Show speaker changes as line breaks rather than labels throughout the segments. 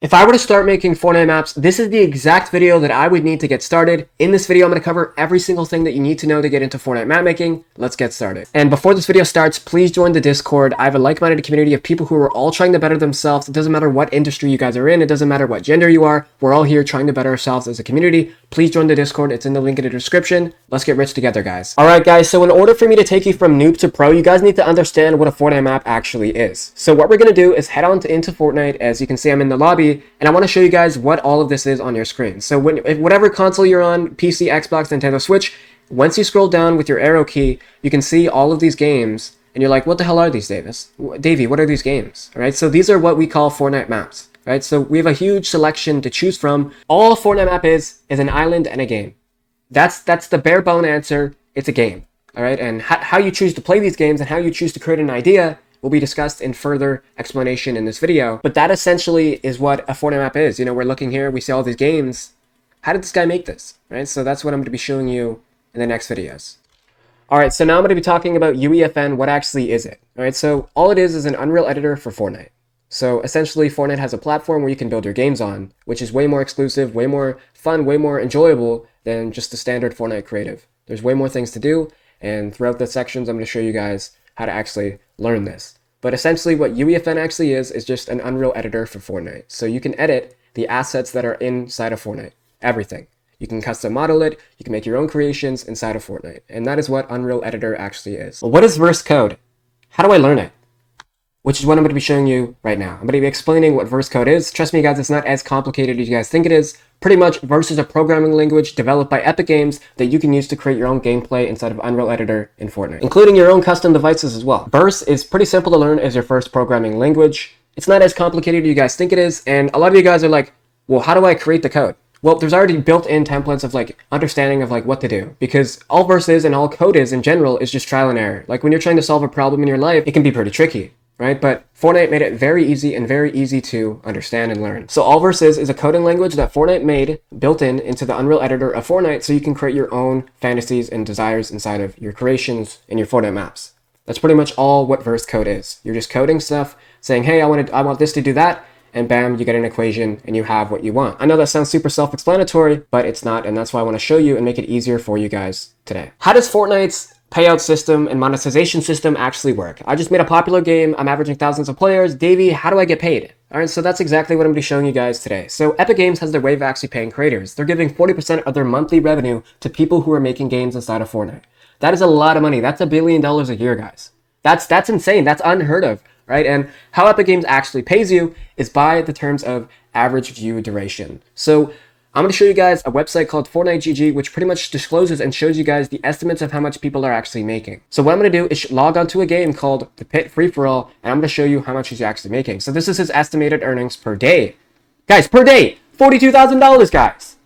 If I were to start making Fortnite maps, this is the exact video that I would need to get started. In this video, I'm going to cover every single thing that you need to know to get into Fortnite map making. Let's get started. And before this video starts, please join the Discord. I have a like-minded community of people who are all trying to better themselves. It doesn't matter what industry you guys are in. It doesn't matter what gender you are. We're all here trying to better ourselves as a community. Please join the Discord. It's in the link in the description. Let's get rich together, guys. All right, guys. So in order for me to take you from noob to pro, you guys need to understand what a Fortnite map actually is. So what we're going to do is head on into Fortnite. As you can see, I'm in the lobby, and I want to show you guys what all of this is on your screen. So if whatever console you're on, PC, Xbox, Nintendo Switch, once you scroll down with your arrow key, you can see all of these games, and you're like, what the hell are these, Davey, what are these games? All right, so these are what we call Fortnite maps, right? So we have a huge selection to choose from. All a Fortnite map is an island and a game. That's the bare bone answer. It's a game, all right? And how you choose to play these games and how you choose to create an idea will be discussed in further explanation in this video. But that essentially is what a Fortnite map is. You know, we're looking here, we see all these games. How did this guy make this, right? So that's what I'm going to be showing you in the next videos. All right, so now I'm going to be talking about UEFN. What actually is it? All right, so all it is an Unreal editor for Fortnite. So essentially, Fortnite has a platform where you can build your games on, which is way more exclusive, way more fun, way more enjoyable than just the standard Fortnite creative. There's way more things to do, and throughout the sections, I'm going to show you guys how to actually learn this. But essentially what UEFN actually is just an Unreal editor for Fortnite. So you can edit the assets that are inside of Fortnite, everything. You can custom model it, you can make your own creations inside of Fortnite. And that is what Unreal Editor actually is. Well, what is verse code? How do I learn it? Which is what I'm going to be showing you right now. I'm going to be explaining what verse code is. Trust me, guys, it's not as complicated as you guys think it is. Pretty much, verse is a programming language developed by Epic Games that you can use to create your own gameplay inside of Unreal Editor in Fortnite, including your own custom devices as well. Verse is pretty simple to learn as your first programming language. It's not as complicated as you guys think it is, and a lot of you guys are like, well, how do I create the code? Well, there's already built-in templates of understanding of what to do, because all verse is and all code is in general is just trial and error. Like when you're trying to solve a problem in your life, it can be pretty tricky, right? But Fortnite made it very easy and very easy to understand and learn. So Allverse is a coding language that Fortnite made built into the Unreal Editor of Fortnite so you can create your own fantasies and desires inside of your creations and your Fortnite maps. That's pretty much all what verse code is. You're just coding stuff, saying, hey, I want this to do that, and bam, you get an equation and you have what you want. I know that sounds super self-explanatory, but it's not, and that's why I want to show you and make it easier for you guys today. How does Fortnite's payout system and monetization system actually work? I just made a popular game. I'm averaging thousands of players. Davey, how do I get paid? All right, so that's exactly what I'm going to be showing you guys today. So Epic Games has their way of actually paying creators. They're giving 40% of their monthly revenue to people who are making games inside of Fortnite. That is a lot of money. That's $1 billion a year, guys. That's insane. That's unheard of, right? And how Epic Games actually pays you is by the terms of average view duration. So I'm going to show you guys a website called Fortnite GG, which pretty much discloses and shows you guys the estimates of how much people are actually making. So what I'm going to do is log onto a game called the Pit Free-For-All, and I'm going to show you how much he's actually making. So this is his estimated earnings per day. Guys, per day, $42,000, guys.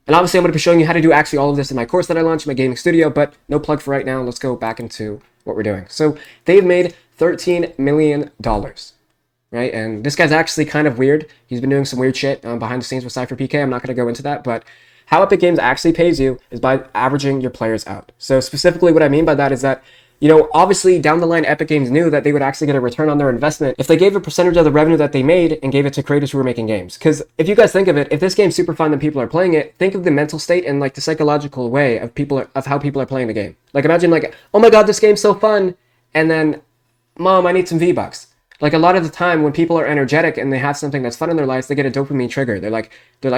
And obviously I'm going to be showing you how to do actually all of this in my course that I launched, my gaming studio, but no plug for right now. Let's go back into what we're doing. So they've made $13 million. Right, and this guy's actually kind of weird. He's been doing some weird shit behind the scenes with Cypher PK. I'm not going to go into that, but how Epic Games actually pays you is by averaging your players out. So specifically what I mean by that is that, you know, obviously down the line, Epic Games knew that they would actually get a return on their investment if they gave a percentage of the revenue that they made and gave it to creators who were making games. Because if you guys think of it, if this game's super fun and people are playing it, think of the mental state and the psychological way of how people are playing the game. Like imagine oh my god, this game's so fun, and then, Mom, I need some V-Bucks. Like a lot of the time when people are energetic and they have something that's fun in their lives, they get a dopamine trigger. They're like,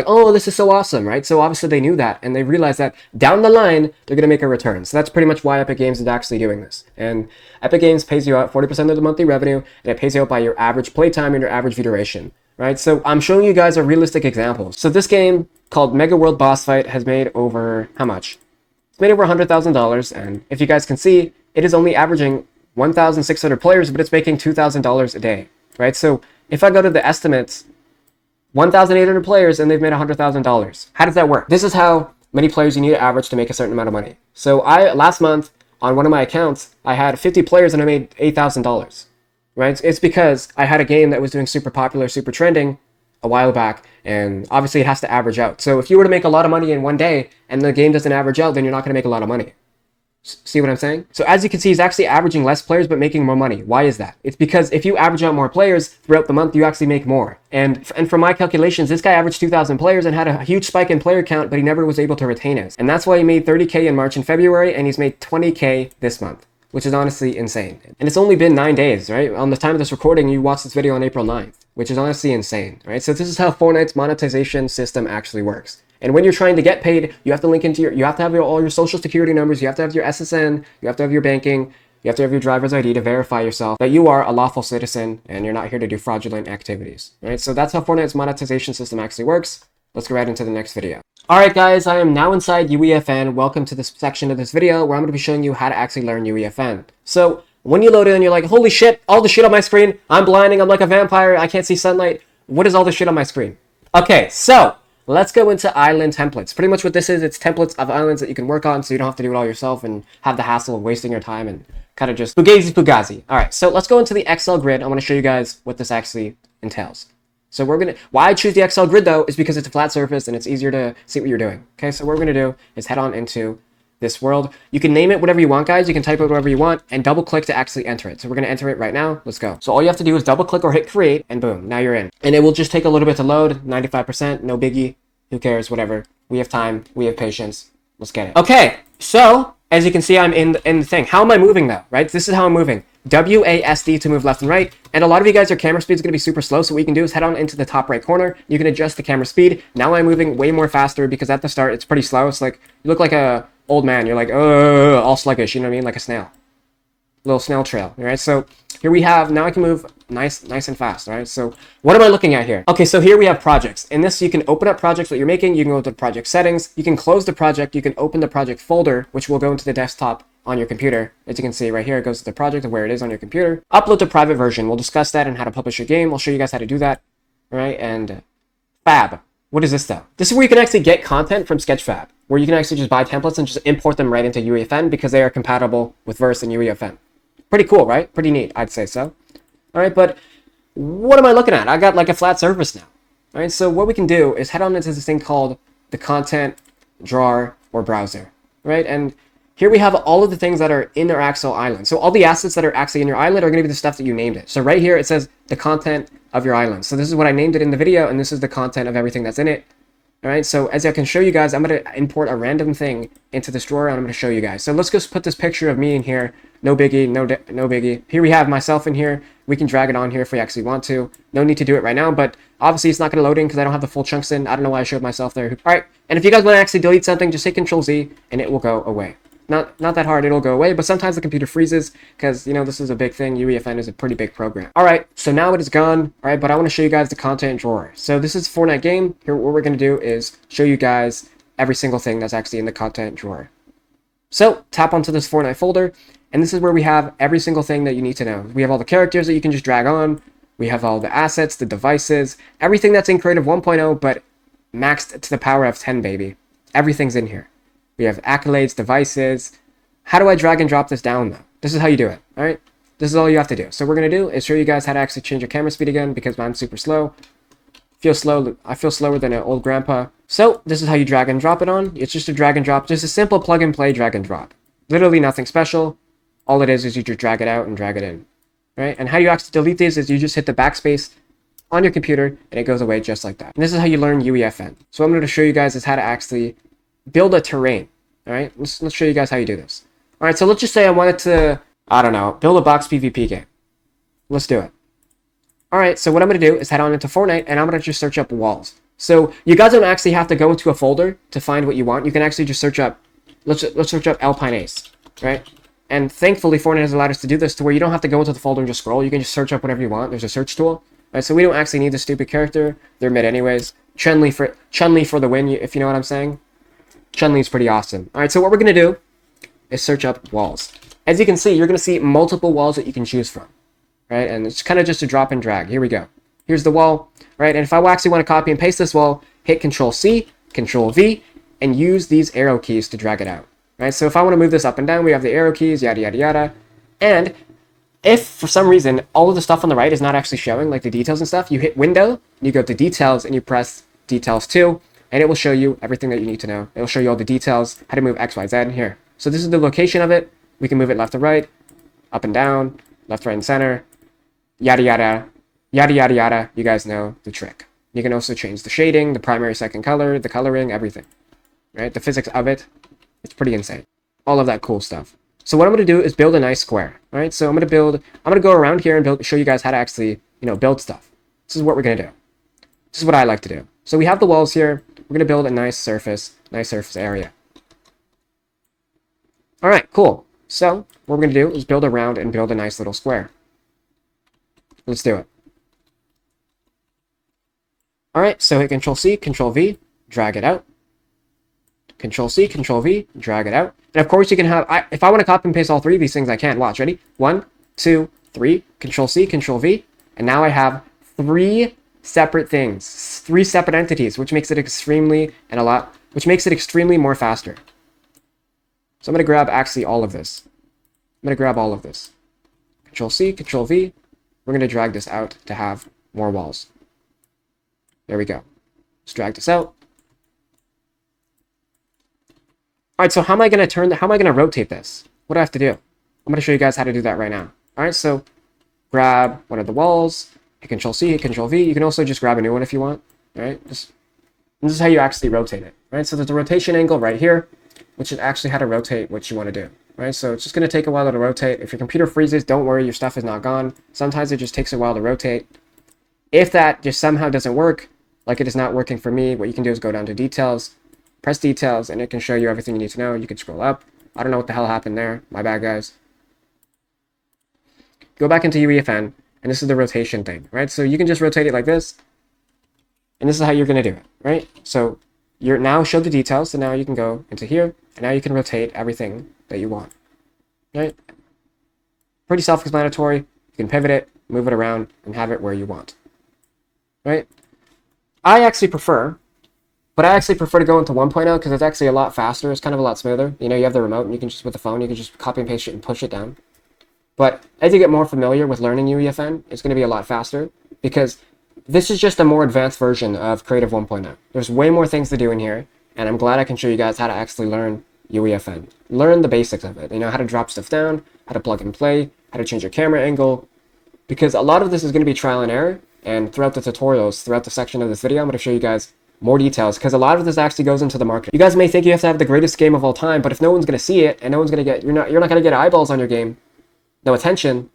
oh, this is so awesome, right? So obviously they knew that, and they realized that down the line, they're going to make a return. So that's pretty much why Epic Games is actually doing this. And Epic Games pays you out 40% of the monthly revenue, and it pays you out by your average playtime and your average view duration, right? So I'm showing you guys a realistic example. So this game called Mega World Boss Fight has made over, how much? It's made over $100,000, and if you guys can see, it is only averaging 1,600 players, but it's making $2,000 a day, right? So if I go to the estimates, 1,800 players and they've made $100,000. How does that work? This is how many players you need to average to make a certain amount of money. So last month on one of my accounts, I had 50 players and I made $8,000, right? It's because I had a game that was doing super popular, super trending a while back, and obviously it has to average out. So if you were to make a lot of money in one day and the game doesn't average out, then you're not going to make a lot of money. See what I'm saying? So as you can see, he's actually averaging less players but making more money. Why is that? It's because if you average out more players throughout the month, you actually make more. And from my calculations, this guy averaged 2,000 players and had a huge spike in player count, but he never was able to retain it. And that's why he made 30K in March and February, and he's made 20K this month, which is honestly insane. And it's only been 9 days, right? On the time of this recording, you watched this video on April 9th, which is honestly insane, right? So this is how Fortnite's monetization system actually works. And when you're trying to get paid, you have to link into you have to have all your social security numbers, you have to have your SSN, you have to have your banking, you have to have your driver's ID to verify yourself that you are a lawful citizen and you're not here to do fraudulent activities, right? So that's how Fortnite's monetization system actually works. Let's go right into the next video. Alright guys, I am now inside UEFN. Welcome to this section of this video where I'm going to be showing you how to actually learn UEFN. So when you load in, you're like, holy shit, all the shit on my screen, I'm blinding, I'm like a vampire, I can't see sunlight. What is all the shit on my screen? Okay, so let's go into island templates. Pretty much what this is, it's templates of islands that you can work on so you don't have to do it all yourself and have the hassle of wasting your time and kind of just fugazi. All right, so let's go into the Excel grid. I want to show you guys what this actually entails. So why I choose the Excel grid though is because it's a flat surface and it's easier to see what you're doing. Okay, so what we're going to do is head on into this world. You can name it whatever you want, guys. You can type it whatever you want and double click to actually enter it. So we're going to enter it right now. Let's go. So all you have to do is double click or hit create and boom, now you're in. And it will just take a little bit to load, 95%, no biggie. Who cares? Whatever. We have time. We have patience. Let's get it. Okay, so as you can see, I'm in the thing. How am I moving though? Right? This is how I'm moving. WASD to move left and right. And a lot of you guys, your camera speed is going to be super slow. So what you can do is head on into the top right corner. You can adjust the camera speed. Now I'm moving way more faster because at the start it's pretty slow. It's like you look like a old man. You're like all sluggish. You know what I mean? Like a snail. Little snail trail. All right. So here we have. Now I can move nice and fast. All right. So what am I looking at here? Okay. So here we have projects. In this, you can open up projects that you're making. You can go to project settings. You can close the project. You can open the project folder, which will go into the desktop on your computer. As you can see right here, it goes to the project of where it is on your computer. Upload to private version. We'll discuss that and how to publish your game. We'll show you guys how to do that. All right. And Fab. What is this though? This is where you can actually get content from Sketchfab, where you can actually just buy templates and just import them right into UEFN because they are compatible with Verse and UEFN. Pretty cool, right? Pretty neat, I'd say so. All right, but what am I looking at? I got like a flat surface now. All right, so what we can do is head on into this thing called the content drawer or browser, right? And here we have all of the things that are in our actual island. So all the assets that are actually in your island are going to be the stuff that you named it. So right here, it says the content of your island. So this is what I named it in the video, and this is the content of everything that's in it. All right, so as I can show you guys, I'm going to import a random thing into this drawer, and I'm going to show you guys. So let's just put this picture of me in here. No biggie, no biggie. Here we have myself in here. We can drag it on here if we actually want to. No need to do it right now, but obviously it's not going to load in because I don't have the full chunks in. I don't know why I showed myself there. All right, and if you guys want to actually delete something, just hit Control-Z, and it will go away. Not that hard, it'll go away, but sometimes the computer freezes because, you know, this is a big thing. UEFN is a pretty big program. All right, so now it is gone. All right, but I want to show you guys the content drawer. So this is Fortnite game. Here, what we're going to do is show you guys every single thing that's actually in the content drawer. So tap onto this Fortnite folder, and this is where we have every single thing that you need to know. We have all the characters that you can just drag on. We have all the assets, the devices, everything that's in Creative 1.0, but maxed to the power of 10, baby. Everything's in here. We have accolades, devices. How do I drag and drop this down though? This is how you do it, all right? This is all you have to do. So what we're gonna do is show you guys how to actually change your camera speed again because I'm super slow. I feel slower than an old grandpa. So this is how you drag and drop it on. It's just a drag and drop, just a simple plug and play drag and drop. Literally nothing special. All it is you just drag it out and drag it in, right? And how you actually delete these is you just hit the backspace on your computer and it goes away just like that. And this is how you learn UEFN. So what I'm gonna show you guys is how to actually build a terrain. All right, let's show you guys how you do this. All right, so let's just say I wanted to, I don't know, build a box PvP game. Let's do it. All right, so what I'm going to do is head on into Fortnite, and I'm going to just search up walls. So you guys don't actually have to go into a folder to find what you want. You can actually just search up, let's search up Alpine Ace, right? And thankfully, Fortnite has allowed us to do this to where you don't have to go into the folder and just scroll. You can just search up whatever you want. There's a search tool. Right, so we don't actually need the stupid character. They're mid anyways. Chun-Li for the win, if you know what I'm saying. Chun-Li is pretty awesome. All right, so what we're going to do is search up walls. As you can see, you're going to see multiple walls that you can choose from, right? And it's kind of just a drop and drag. Here we go. Here's the wall, right? And if I actually want to copy and paste this wall, hit Control-C, Control-V, and use these arrow keys to drag it out, right? So if I want to move this up and down, we have the arrow keys, yada, yada, yada. And if for some reason all of the stuff on the right is not actually showing, like the details and stuff, you hit Window, you go to Details, and you press Details 2, and it will show you everything that you need to know. It'll show you all the details, how to move X, Y, Z here. So this is the location of it. We can move it left to right, up and down, left, right, and center, yada, yada, yada, yada, yada. You guys know the trick. You can also change the shading, the primary, second color, the coloring, everything, right? The physics of it, it's pretty insane. All of that cool stuff. So what I'm going to do is build a nice square, all right? So I'm going to go around here and show you guys how to actually, build stuff. This is what we're going to do. This is what I like to do. So we have the walls here. We're going to build a nice surface area. All right, cool. So what we're going to do is build around and build a nice little square. Let's do it. All right, so hit Control-C, Control-V, drag it out. Control-C, Control-V, drag it out. And of course you can have, if I want to copy and paste all three of these things, I can. Watch, ready? 1, 2, 3, Control-C, Control-V. And now I have 3 separate things, 3 separate entities, which makes it extremely more faster. So I'm going to grab actually all of this. I'm going to grab all of this. Control-C, Control-V. We're going to drag this out to have more walls. There we go. Let's drag this out. All right, so how am I going to rotate this? What do I have to do? I'm going to show you guys how to do that right now. All right, so grab one of the walls, hit Control-C, hit Control-V. You can also just grab a new one if you want. All right, this is how you actually rotate it. Right, so there's a rotation angle right here, which is actually how to rotate what you want to do. Right, so it's just going to take a while to rotate. If your computer freezes, don't worry, your stuff is not gone. Sometimes it just takes a while to rotate. If that just somehow doesn't work, like it is not working for me, what you can do is go down to details, press details, and it can show you everything you need to know. You can scroll up. I don't know what the hell happened there. My bad, guys. Go back into UEFN, and this is the rotation thing, right? So you can just rotate it like this, and this is how you're going to do it, right? So you're now show the details, so now you can go into here, and now you can rotate everything that you want, right? Pretty self-explanatory. You can pivot it, move it around, and have it where you want, right? I actually prefer to go into 1.0 because it's actually a lot faster. It's kind of a lot smoother. You have the remote, and you can just, with the phone, you can just copy and paste it and push it down. But as you get more familiar with learning UEFN, it's going to be a lot faster because this is just a more advanced version of Creative 1.0. There's way more things to do in here, and I'm glad I can show you guys how to actually learn UEFN. Learn the basics of it. How to drop stuff down, how to plug and play, how to change your camera angle, because a lot of this is going to be trial and error. And throughout the tutorials, throughout the section of this video, I'm going to show you guys more details because a lot of this actually goes into the marketing. You guys may think you have to have the greatest game of all time, but if no one's going to see it and no one's going to get, you're not going to get eyeballs on your game, no attention,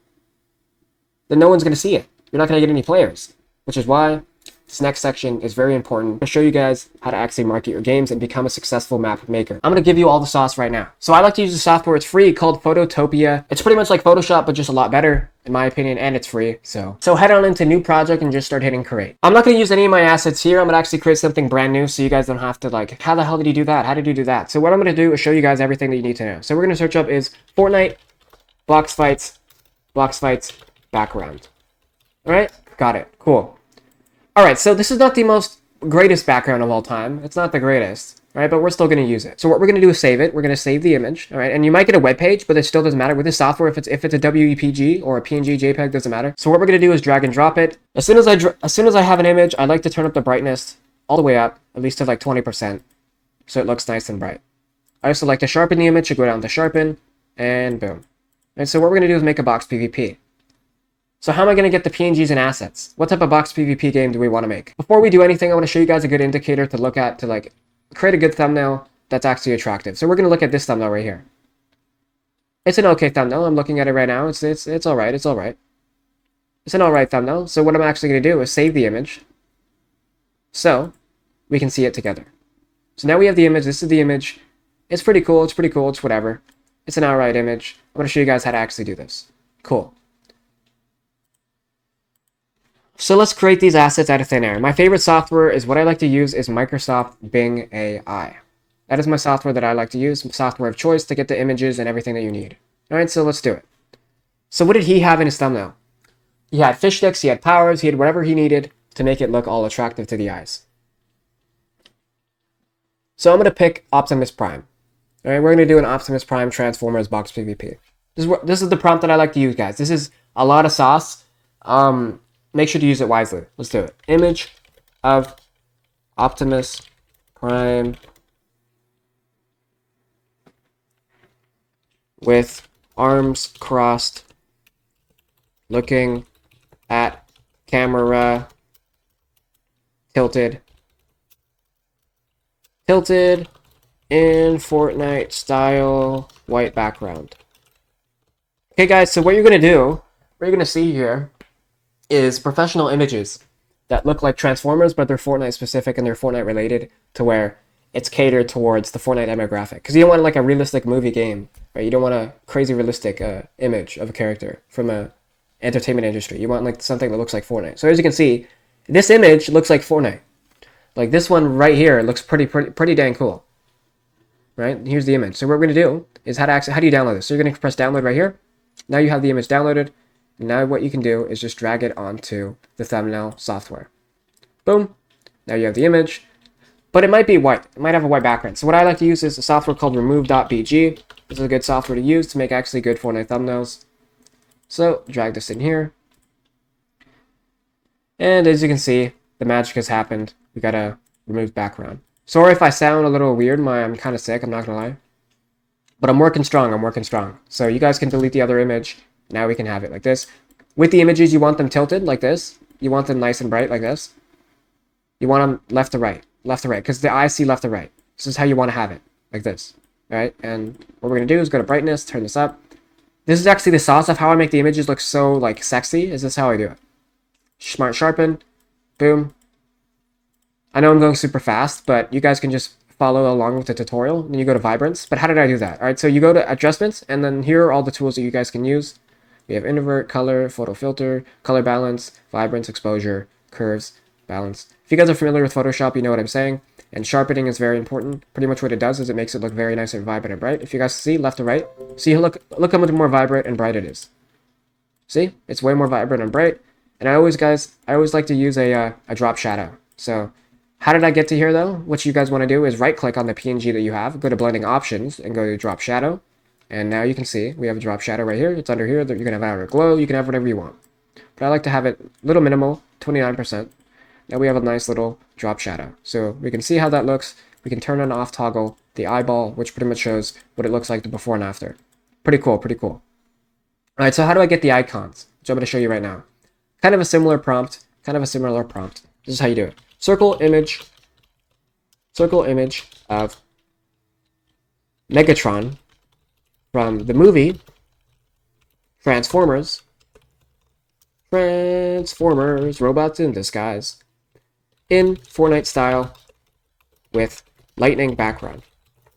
then no one's going to see it. You're not going to get any players, which is why this next section is very important to show you guys how to actually market your games and become a successful map maker. I'm going to give you all the sauce right now. So I like to use a software. It's free called Phototopia. It's pretty much like Photoshop, but just a lot better, in my opinion, and it's free. So head on into new project and just start hitting create. I'm not going to use any of my assets here. I'm going to actually create something brand new so you guys don't have to like, how the hell did you do that? How did you do that? So what I'm going to do is show you guys everything that you need to know. So we're going to search up is Fortnite box fights background. All right, got it. Cool. All right, so this is not the most greatest background of all time. It's not the greatest, right? But we're still going to use it. So what we're going to do is save it. We're going to save the image, all right? And you might get a web page, but it still doesn't matter with this software. If it's a WEPG or a PNG, JPEG, doesn't matter. So what we're going to do is drag and drop it. As soon as I have an image, I like to turn up the brightness all the way up, at least to like 20%, so it looks nice and bright. I also like to sharpen the image. So go down to sharpen, and boom. And so what we're going to do is make a box PvP. So how am I going to get the PNGs and assets? What type of box PvP game do we want to make? Before we do anything, I want to show you guys a good indicator to look at to like create a good thumbnail that's actually attractive. So we're going to look at this thumbnail right here. It's an okay thumbnail. I'm looking at it right now. It's all right. It's all right. It's an all right thumbnail. So what I'm actually going to do is save the image so we can see it together. So now we have the image. This is the image. It's pretty cool. It's pretty cool. It's whatever. It's an all right image. I'm going to show you guys how to actually do this. Cool. So let's create these assets out of thin air. My favorite software is what I like to use is Microsoft Bing AI. That is my software that I like to use, software of choice to get the images and everything that you need. All right, so let's do it. So what did he have in his thumbnail? He had fish sticks, he had powers, he had whatever he needed to make it look all attractive to the eyes. So I'm going to pick Optimus Prime. All right, we're going to do an Optimus Prime Transformers box PvP. This is the prompt that I like to use, guys. This is a lot of sauce. Make sure to use it wisely. Let's do it. Image of Optimus Prime with arms crossed, looking at camera, tilted in Fortnite style, white background. Okay guys, so what you're going to see here is professional images that look like Transformers, but they're Fortnite specific and they're Fortnite related, to where it's catered towards the Fortnite demographic. Because you don't want like a realistic movie game, right? You don't want a crazy realistic image of a character from a entertainment industry. You want like something that looks like Fortnite. So as you can see, this image looks like Fortnite. Like this one right here looks pretty dang cool. Right? Here's the image. So what we're going to do is how do you download this? So you're going to press download right here. Now you have the image downloaded. Now what you can do is just drag it onto the thumbnail software. Boom. Now you have the image, but it might be white. It might have a white background. So what I like to use is a software called remove.bg. This is a good software to use to make actually good Fortnite thumbnails. So drag this in here. And as you can see, the magic has happened. We got a remove background. Sorry if I sound a little weird. I'm kind of sick, I'm not going to lie. But I'm working strong. So you guys can delete the other image. Now we can have it like this. With the images, you want them tilted like this. You want them nice and bright like this. You want them left to right, because the eyes see left to right. This is how you want to have it, like this, all right? And what we're going to do is go to brightness, turn this up. This is actually the sauce of how I make the images look so, like, sexy. Is this how I do it? Smart sharpen, boom. I know I'm going super fast, but you guys can just follow along with the tutorial. Then you go to vibrance. But how did I do that? All right, so you go to adjustments, and then here are all the tools that you guys can use. We have invert, color, photo filter, color balance, vibrance, exposure, curves, balance. If you guys are familiar with Photoshop, you know what I'm saying. And sharpening is very important. Pretty much what it does is it makes it look very nice and vibrant and bright. If you guys see left to right, see, look how much more vibrant and bright it is. See, it's way more vibrant and bright. And I always like to use a drop shadow. So how did I get to here though? What you guys want to do is right click on the PNG that you have, go to blending options and go to drop shadow. And now you can see we have a drop shadow right here. It's under here. You can have outer glow. You can have whatever you want. But I like to have it a little minimal, 29%. Now we have a nice little drop shadow. So we can see how that looks. We can turn on off toggle the eyeball, which pretty much shows what it looks like the before and after. Pretty cool, pretty cool. All right, so how do I get the icons? Which I'm going to show you right now. Kind of a similar prompt. This is how you do it. Circle image of Megatron from the movie Transformers, robots in disguise, in Fortnite style with lightning background.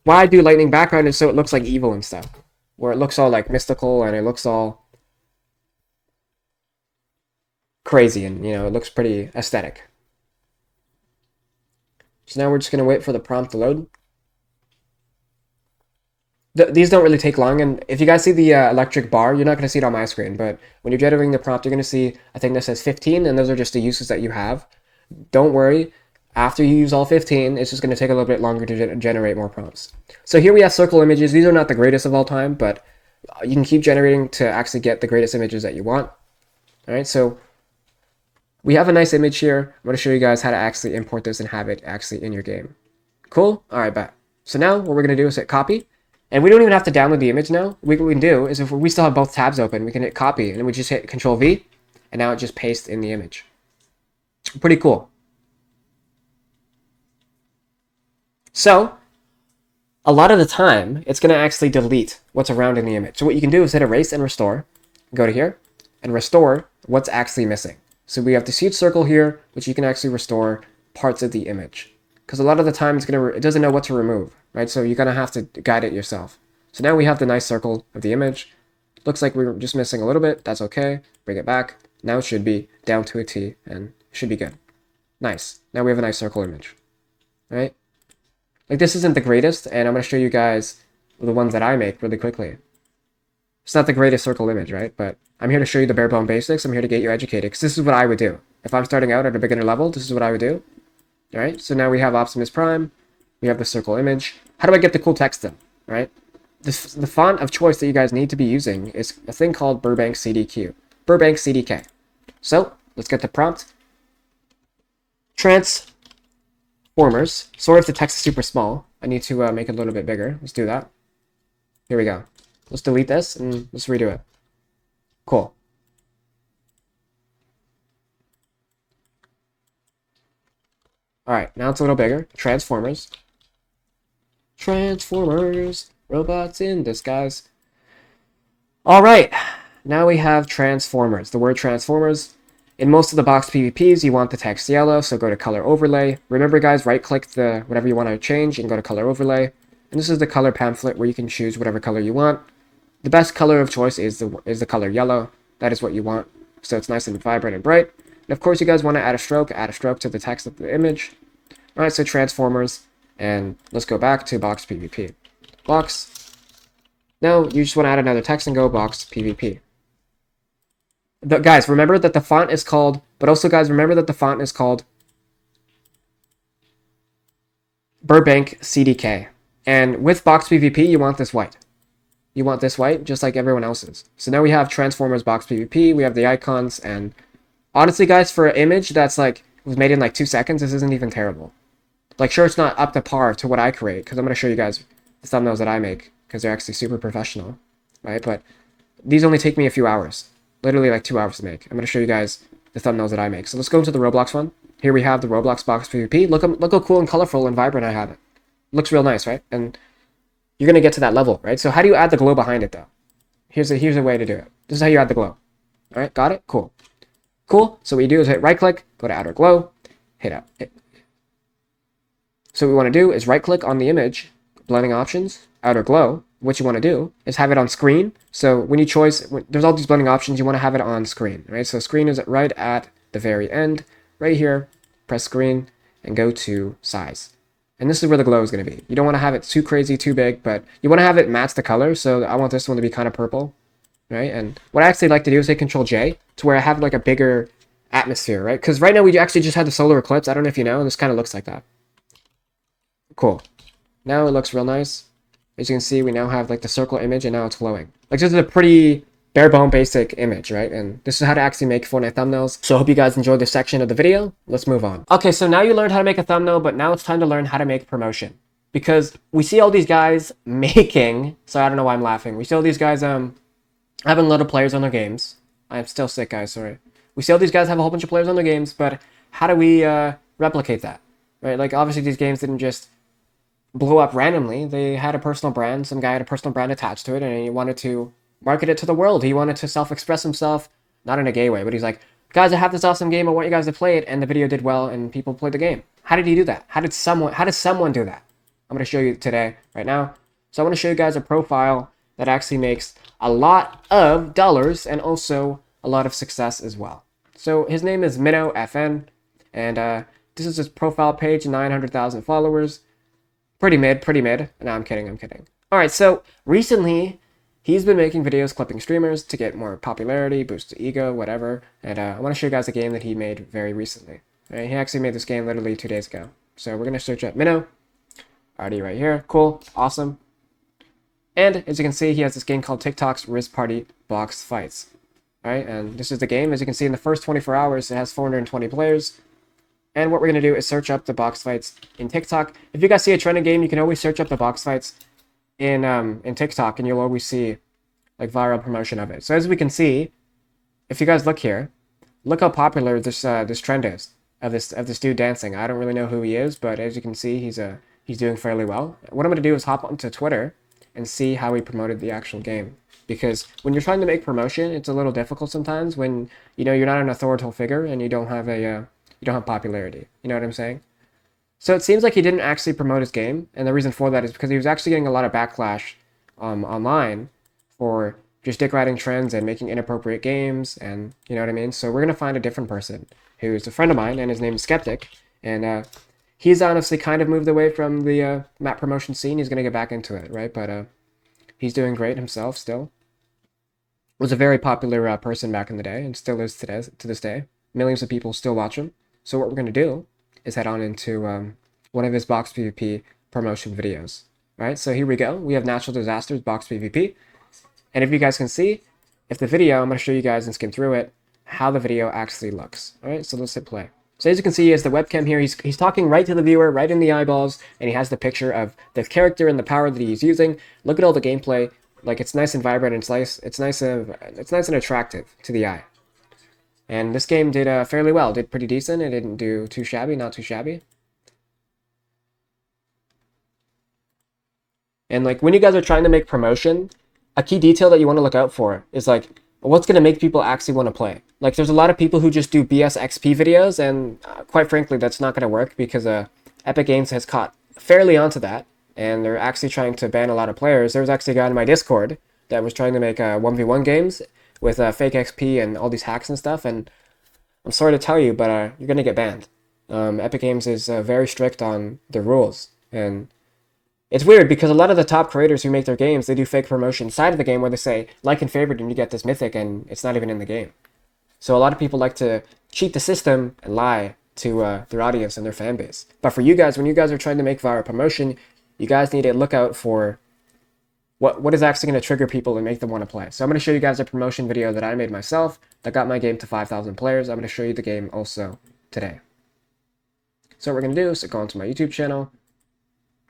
Why I do lightning background is so it looks like evil and stuff, where it looks all like mystical and it looks all crazy and, you know, it looks pretty aesthetic. So now we're just going to wait for the prompt to load. These don't really take long, and if you guys see the electric bar, you're not going to see it on my screen, but when you're generating the prompt, you're going to see a thing that says 15, and those are just the uses that you have. Don't worry, after you use all 15, it's just going to take a little bit longer to generate more prompts. So here we have circle images. These are not the greatest of all time, but you can keep generating to actually get the greatest images that you want. All right, so we have a nice image here. I'm going to show you guys how to actually import this and have it actually in your game. Cool? All right, bet. So now what we're going to do is hit copy. And we don't even have to download the image now. What we can do is if we still have both tabs open, we can hit copy and then we just hit Control V and now it just pastes in the image. Pretty cool. So a lot of the time, it's going to actually delete what's around in the image. So what you can do is hit erase and restore. Go to here and restore what's actually missing. So we have the seed circle here, which you can actually restore parts of the image. Because a lot of the time it doesn't know what to remove, right? So you're going to have to guide it yourself. So now we have the nice circle of the image. Looks like we're just missing a little bit. That's okay. Bring it back. Now it should be down to a T and it should be good. Nice. Now we have a nice circle image, right? Like this isn't the greatest, and I'm going to show you guys the ones that I make really quickly. It's not the greatest circle image, right? But I'm here to show you the bare bone basics. I'm here to get you educated because this is what I would do. If I'm starting out at a beginner level, this is what I would do. All right, so now we have Optimus Prime. We have the circle image. How do I get the cool text then, right? The font of choice that you guys need to be using is a thing called Burbank CDQ. Burbank CDK. So let's get the prompt. Transformers. Sorry if the text is super small. I need to make it a little bit bigger. Let's do that. Here we go. Let's delete this and let's redo it. Cool. Alright, now it's a little bigger. Transformers. Transformers. Robots in disguise. Alright, now we have Transformers. The word Transformers. In most of the box PvPs, you want the text yellow, so go to Color Overlay. Remember, guys, right-click the whatever you want to change and go to Color Overlay. And this is the color pamphlet where you can choose whatever color you want. The best color of choice is the color yellow. That is what you want, so it's nice and vibrant and bright. And of course, you guys want to add a stroke to the text of the image. Alright, so Transformers, and let's go back to box PvP. Box. Now, you just want to add another text and go box PvP. Guys, remember that the font is called, but also guys, remember that the font is called Burbank CDK. And with box PvP, you want this white. You want this white, just like everyone else's. So now we have Transformers box PvP, we have the icons, and honestly, guys, for an image that's like, was made in like 2 seconds, this isn't even terrible. Like, sure, it's not up to par to what I create, because I'm going to show you guys the thumbnails that I make, because they're actually super professional, right? But these only take me a few hours. Literally like 2 hours to make. I'm going to show you guys the thumbnails that I make. So let's go into the Roblox one. Here we have the Roblox box PvP. Look how cool and colorful and vibrant I have it. Looks real nice, right? And you're going to get to that level, right? So how do you add the glow behind it, though? Here's a way to do it. This is how you add the glow. All right, got it? Cool. Cool. So what you do is hit right-click, go to Outer Glow, hit up. So what we want to do is right-click on the image, blending options, Outer Glow. What you want to do is have it on screen. So when you there's all these blending options, you want to have it on screen, right? So screen is right at the very end, right here. Press screen and go to size. And this is where the glow is going to be. You don't want to have it too crazy, too big, but you want to have it match the color. So I want this one to be kind of purple, right? And what I actually like to do is hit Control J to where I have like a bigger atmosphere, right? Because right now we actually just had the solar eclipse. I don't know if you know, and this kind of looks like that. Cool. Now it looks real nice. As you can see, we now have like the circle image and now it's glowing. Like this is a pretty bare bone basic image, right? And this is how to actually make Fortnite thumbnails. So I hope you guys enjoyed this section of the video. Let's move on. Okay, so now you learned how to make a thumbnail, but now it's time to learn how to make promotion. Because we see all these guys making, so I don't know why I'm laughing. We see all these guys having a lot of players on their games. I'm still sick, guys, sorry. We see all these guys have a whole bunch of players on their games, but how do we replicate that? Right? Like obviously these games didn't just blow up randomly. They had a personal brand. Some guy had a personal brand attached to it, and he wanted to market it to the world. He wanted to self-express himself, not in a gay way, but he's like, guys, I have this awesome game. I want you guys to play it, and the video did well, and people played the game. How did he do that? How did someone do that? I'm going to show you today, right now. So I want to show you guys a profile that actually makes a lot of dollars and also a lot of success as well. So his name is UEFN, and this is his profile page, 900,000 followers. Pretty mid. No, I'm kidding. All right, so recently he's been making videos clipping streamers to get more popularity, boost the ego, whatever. And I want to show you guys a game that he made very recently. Right? He actually made this game literally 2 days ago. So we're going to search up Minnow. Already right here. Cool. Awesome. And as you can see, he has this game called TikTok's Riz Party Box Fights. All right, and this is the game. As you can see, in the first 24 hours, it has 420 players. And what we're going to do is search up the box fights in TikTok. If you guys see a trending game, you can always search up the box fights in TikTok, and you'll always see like viral promotion of it. So as we can see, if you guys look here, look how popular this trend is of this dude dancing. I don't really know who he is, but as you can see, he's doing fairly well. What I'm going to do is hop onto Twitter and see how he promoted the actual game. Because when you're trying to make promotion, it's a little difficult sometimes when you're not an authoritative figure and you don't have popularity. You know what I'm saying? So it seems like he didn't actually promote his game, and the reason for that is because he was actually getting a lot of backlash online for just dick riding trends and making inappropriate games, and you know what I mean? So we're going to find a different person who's a friend of mine, and his name is Skeptic, and he's honestly kind of moved away from the map promotion scene. He's going to get back into it, right? But he's doing great himself still. Was a very popular person back in the day, and still is to this day. Millions of people still watch him. So what we're going to do is head on into one of his box PvP promotion videos. Right, so here we go. We have Natural Disasters box PvP. And if you guys can see, if the video, I'm going to show you guys and skim through it, how the video actually looks. All right, so let's hit play. So as you can see, he has the webcam here. He's talking right to the viewer, right in the eyeballs, and he has the picture of the character and the power that he's using. Look at all the gameplay. Like, it's nice and vibrant, and it's nice and attractive to the eye. And this game did fairly well. Did pretty decent. It didn't do too shabby, not too shabby. And like when you guys are trying to make promotion, a key detail that you want to look out for is like what's going to make people actually want to play. Like there's a lot of people who just do BS XP videos, and quite frankly, that's not going to work because Epic Games has caught fairly onto that, and they're actually trying to ban a lot of players. There was actually a guy in my Discord that was trying to make 1v1 games with fake XP and all these hacks and stuff, and I'm sorry to tell you, but you're going to get banned. Epic Games is very strict on the rules, and it's weird because a lot of the top creators who make their games, they do fake promotion side of the game where they say, like and favorite, and you get this mythic, and it's not even in the game. So a lot of people like to cheat the system and lie to their audience and their fan base. But for you guys, when you guys are trying to make viral promotion, you guys need to look out for what is actually going to trigger people and make them want to play. So I'm going to show you guys a promotion video that I made myself that got my game to 5,000 players. I'm going to show you the game also today. So what we're going to do is go onto my YouTube channel.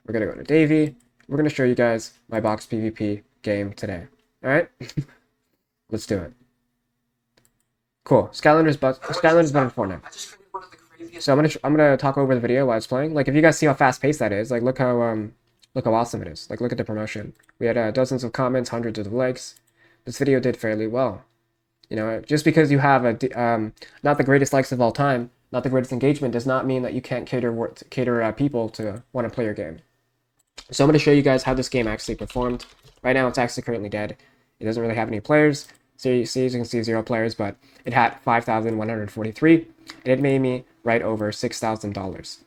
We're going to go to Davey. We're going to show you guys my box PvP game today. All right? Let's do it. Cool. Skylanders better than Fortnite. So I'm gonna talk over the video while it's playing. Like if you guys see how fast paced that is, like look how awesome it is. Like look at the promotion. We had dozens of comments, hundreds of likes. This video did fairly well. You know, just because you have not the greatest likes of all time, not the greatest engagement, does not mean that you can't cater people to want to play your game. So I'm going to show you guys how this game actually performed. Right now, it's actually currently dead. It doesn't really have any players. So you can see 0 players, but it had 5,143, and it made me right over $6,000.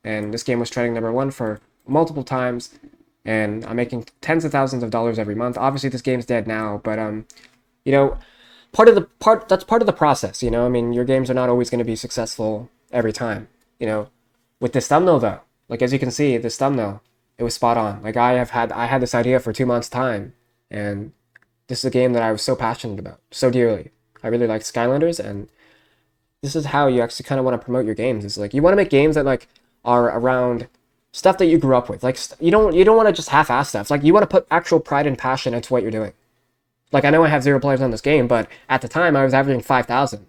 And this game was trending #1 for multiple times, and I'm making tens of thousands of dollars every month. Obviously, this game's dead now, but you know, that's part of the process. You know, I mean, your games are not always going to be successful every time. You know, with this thumbnail though, like as you can see, this thumbnail, it was spot on. Like I had this idea for 2 months' time, and this is a game that I was so passionate about, so dearly. I really like Skylanders, and this is how you actually kind of want to promote your games. It's like you want to make games that like are around stuff that you grew up with. Like you don't want to just half-ass stuff. Like you want to put actual pride and passion into what you're doing. Like I know I have 0 players on this game, but at the time I was averaging 5,000,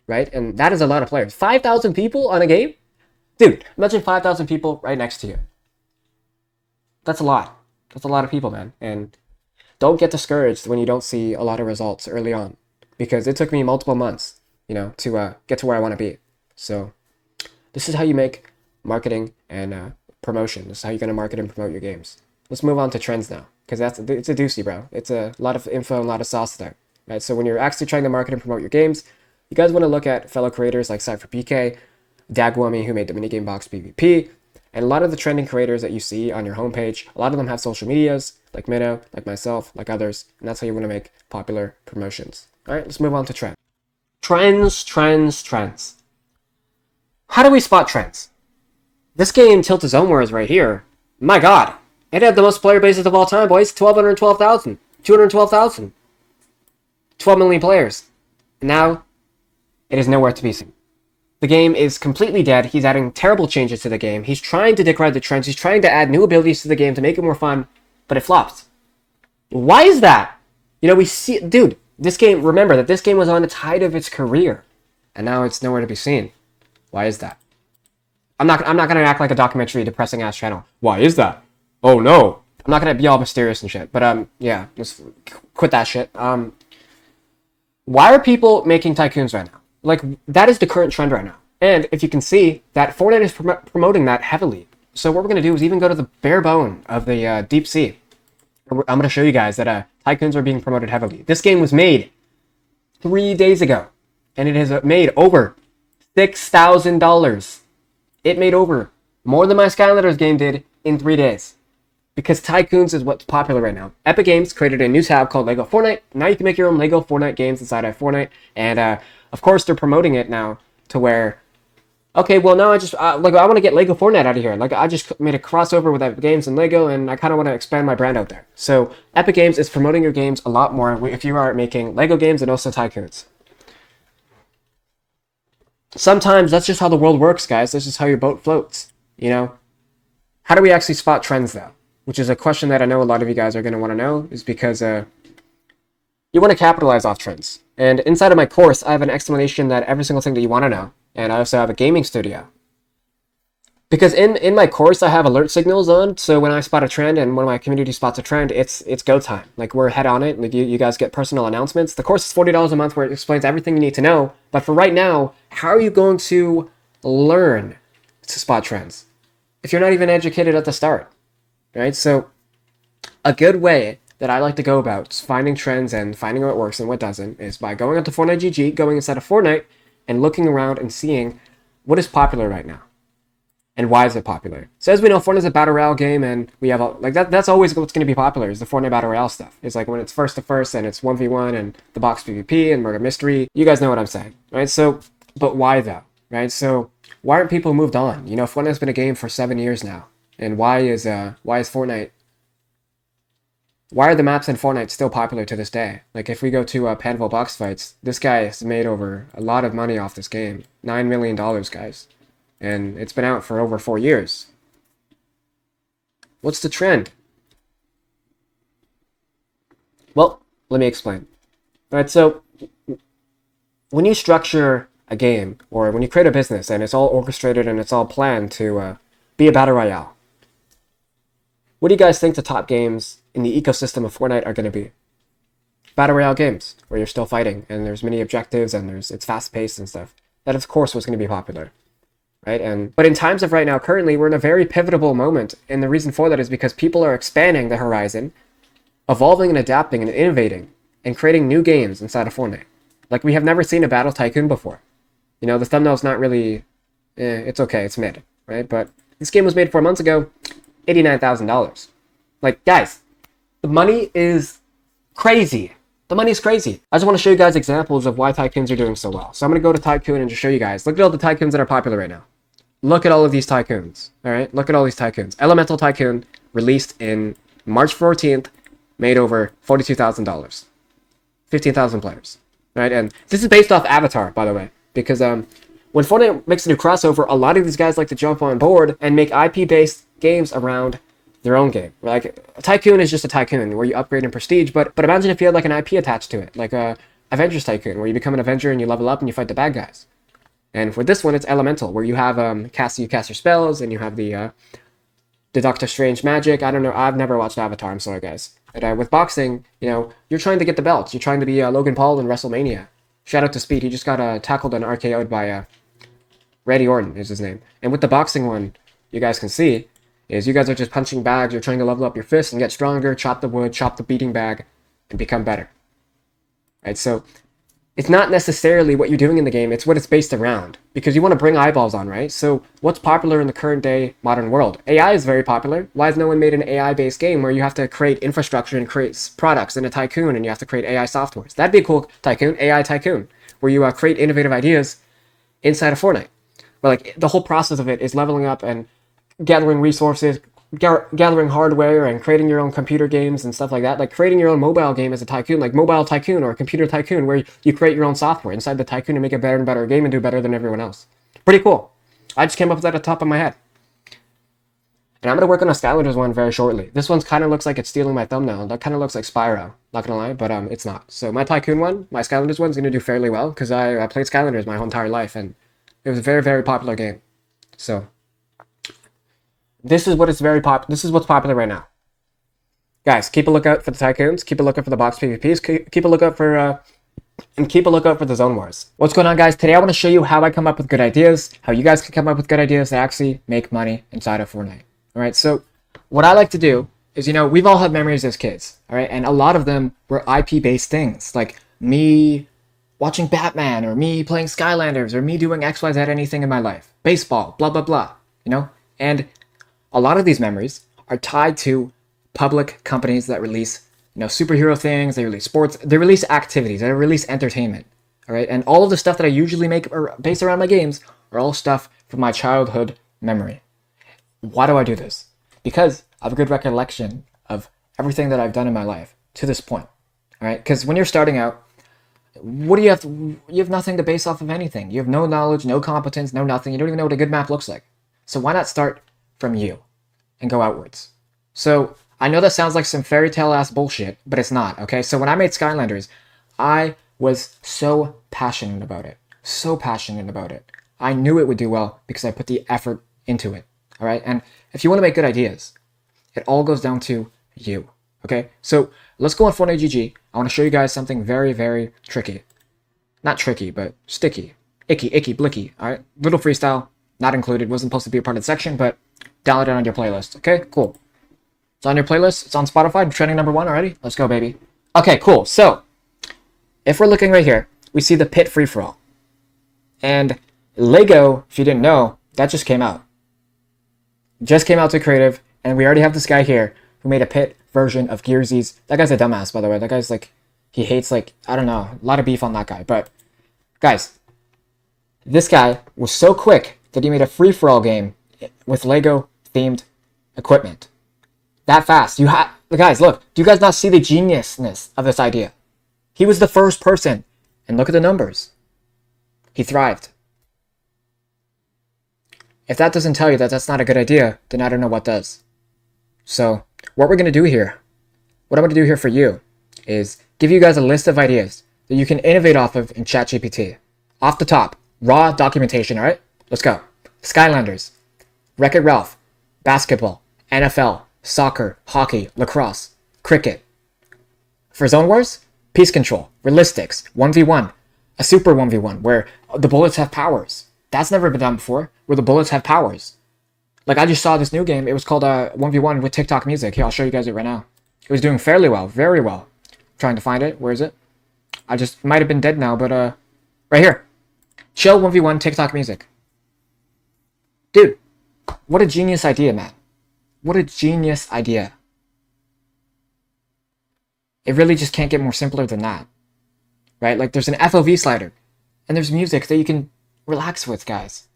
right? And that is a lot of players. 5,000 people on a game? Dude, imagine 5,000 people right next to you. That's a lot. That's a lot of people, man. And don't get discouraged when you don't see a lot of results early on, because it took me multiple months, you know, to get to where I want to be. So this is how you make marketing and promotion. This is how you're going to market and promote your games. Let's move on to trends now, because it's a doozy, bro. It's a lot of info and a lot of sauce there, right? So when you're actually trying to market and promote your games, you guys want to look at fellow creators like CypherPK, Dagwami, who made the minigame box PvP, and a lot of the trending creators that you see on your homepage. A lot of them have social medias, like Minnow, like myself, like others, and that's how you want to make popular promotions. All right, let's move on to trends. Trends. How do we spot trends? This game, Tilt to Zone War, is right here. My God, it had the most player bases of all time, boys. 1,212,000, 212,000, 12 million players. And now, it is nowhere to be seen. The game is completely dead. He's adding terrible changes to the game. He's trying to degrade the trends. He's trying to add new abilities to the game to make it more fun, but it flops. Why is that? You know, we see, dude, this game, remember that this game was on its height of its career, and now it's nowhere to be seen. Why is that? I'm not going to act like a documentary depressing ass channel. Why is that? Oh no. I'm not going to be all mysterious and shit, but yeah, just quit that shit. Why are people making tycoons right now? Like, that is the current trend right now. And if you can see, that Fortnite is promoting that heavily. So what we're going to do is even go to the bare bone of the deep sea. I'm going to show you guys that tycoons are being promoted heavily. This game was made 3 days ago, and it has made over $6,000. It made over more than my Skylanders game did in 3 days. Because tycoons is what's popular right now. Epic Games created a new tab called Lego Fortnite. Now you can make your own Lego Fortnite games inside of Fortnite, and of course, they're promoting it now to where, okay, well, now I just, like, I want to get Lego Fortnite out of here. Like, I just made a crossover with Epic Games and Lego, and I kind of want to expand my brand out there. So, Epic Games is promoting your games a lot more if you are making Lego games and also tycoons. Sometimes that's just how the world works, guys. That's just how your boat floats, you know? How do we actually spot trends, though? which is a question that I know a lot of you guys are going to want to know, is because you want to capitalize off trends. And inside of my course, I have an explanation that every single thing that you want to know. And I also have a gaming studio. Because in my course, I have alert signals on, so when I spot a trend and one of my community spots a trend, it's go time. Like, we're head on it. Like, you guys get personal announcements. The course is $40 a month where it explains everything you need to know. But for right now, how are you going to learn to spot trends if you're not even educated at the start, right? So a good way that I like to go about finding trends and finding what works and what doesn't is by going onto Fortnite GG, going inside of Fortnite, and looking around and seeing what is popular right now. And why is it popular? So as we know, Fortnite's a battle royale game, and we have that's always what's going to be popular is the Fortnite battle royale stuff. It's like when it's first to first and it's 1v1 and the box PvP and murder mystery. You guys know what I'm saying, right? So, but why though, right? So why aren't people moved on? You know, Fortnite's been a game for 7 years now, and why is Fortnite? Why are the maps in Fortnite still popular to this day? Like, if we go to Panville box fights, this guy has made over a lot of money off this game, $9 million, guys. And it's been out for over 4 years. What's the trend? Well, let me explain. All right, so when you structure a game, or when you create a business, and it's all orchestrated and it's all planned to be a battle royale, what do you guys think the top games in the ecosystem of Fortnite are going to be? Battle royale games, where you're still fighting, and there's many objectives, and it's fast-paced and stuff. That, of course, was going to be popular. Right? But in times of right now, currently, we're in a very pivotal moment, and the reason for that is because people are expanding the horizon, evolving and adapting and innovating, and creating new games inside of Fortnite. Like, we have never seen a Battle Tycoon before. You know, the thumbnail's not really... it's okay, it's mid, right? But this game was made 4 months ago, $89,000. Like, guys, the money is crazy. The money's crazy. I just want to show you guys examples of why Tycoons are doing so well. So I'm going to go to Tycoon and just show you guys. Look at all the Tycoons that are popular right now. Look at all of these Tycoons. All right? Look at all these Tycoons. Elemental Tycoon, released in March 14th, made over $42,000. 15,000 players. Right? And this is based off Avatar, by the way. Because when Fortnite makes a new crossover, a lot of these guys like to jump on board and make IP-based games around their own game. Like, a Tycoon is just a Tycoon where you upgrade in prestige, but imagine if you had like an IP attached to it, like a Avengers Tycoon, where you become an Avenger and you level up and you fight the bad guys. And for this one, it's Elemental, where you have you cast your spells, and you have the Doctor Strange magic. I don't know, I've never watched Avatar, I'm sorry guys. But with boxing, you know, you're trying to get the belts. You're trying to be Logan Paul in WrestleMania. Shout out to Speed, he just got tackled and RKO'd by Randy Orton is his name. And with the boxing one, you guys can see, is you guys are just punching bags, you're trying to level up your fists and get stronger, chop the wood, chop the beating bag, and become better. Right, so it's not necessarily what you're doing in the game, it's what it's based around. Because you want to bring eyeballs on, right? So what's popular in the current day modern world? AI is very popular. Why has no one made an AI-based game where you have to create infrastructure and create products in a Tycoon and you have to create AI softwares? That'd be a cool Tycoon, AI Tycoon, where you create innovative ideas inside of Fortnite. Where like the whole process of it is leveling up and gathering resources, gathering hardware, and creating your own computer games and stuff like that. Like creating your own mobile game as a Tycoon, like Mobile Tycoon or Computer Tycoon, where you create your own software inside the Tycoon and make a better and better game and do better than everyone else. Pretty cool. I just came up with that at the top of my head. And I'm going to work on a Skylanders one very shortly. This one's kind of looks like it's stealing my thumbnail. That kind of looks like Spyro, not going to lie, but it's not. So my Tycoon one, my Skylanders one's going to do fairly well, because I played Skylanders my whole entire life, and it was a very, very popular game. So this is what's popular right now. Guys, keep a lookout for the Tycoons, keep a lookout for the box PvPs, keep a lookout for and keep a lookout for the zone wars. What's going on, guys? Today I want to show you how I come up with good ideas, how you guys can come up with good ideas to actually make money inside of Fortnite. All right, so what I like to do is, you know, we've all had memories as kids, all right, and a lot of them were IP-based things, like me watching Batman, or me playing Skylanders, or me doing XYZ anything in my life, baseball, blah blah blah, you know. And a lot of these memories are tied to public companies that release, you know, superhero things, they release sports, they release activities, they release entertainment, all right? And all of the stuff that I usually make based around my games are all stuff from my childhood memory. Why do I do this? Because I have a good recollection of everything that I've done in my life to this point, all right? Because when you're starting out, what do you have? You have nothing to base off of anything. You have no knowledge, no competence, no nothing. You don't even know what a good map looks like. So why not start from you and go outwards? So
I know that sounds like some fairy tale ass bullshit, but it's not, okay? So when I made Skylanders, I was so passionate about it. So passionate about it. I knew it would do well because I put the effort into it, all right? And if you want to make good ideas, it all goes down to you, okay? So let's go on Fortnite GG. I want to show you guys something very, very tricky. Not tricky, but sticky. Icky, blicky, all right? Little freestyle, not included. Wasn't supposed to be a part of the section, but download it on your playlist, okay? Cool. It's on your playlist. It's on Spotify. Trending #1 already. Let's go, baby. Okay, cool. So, if we're looking right here, we see the pit free-for-all. And Lego, if you didn't know, that just came out. Just came out to creative, and we already have this guy here who made a pit version of Gearsy's. That guy's a dumbass, by the way. That guy's like, he hates, like, I don't know, a lot of beef on that guy. But, guys, this guy was so quick that he made a free-for-all game with Lego-themed equipment. That fast. Guys, look. Do you guys not see the geniusness of this idea? He was the first person. And look at the numbers. He thrived. If that doesn't tell you that that's not a good idea, then I don't know what does. So, what we're going to do here, what I'm going to do here for you, is give you guys a list of ideas that you can innovate off of in ChatGPT. Off the top, raw documentation, alright? Let's go. Skylanders, Wreck-It Ralph, basketball, NFL, soccer, hockey, lacrosse, cricket. For Zone Wars, Peace Control, Realistics, 1v1, a Super 1v1 where the bullets have powers. That's never been done before, where the bullets have powers. Like, I just saw this new game, it was called 1v1 with TikTok music. Here, I'll show you guys it right now. It was doing fairly well, very well. Trying to find it, where is it? Might have been dead now, but right here. Chill 1v1 TikTok music. Dude, what a genius idea, man. What a genius idea. It really just can't get more simpler than that. Right? Like, there's an FOV slider. And there's music that you can relax with, guys.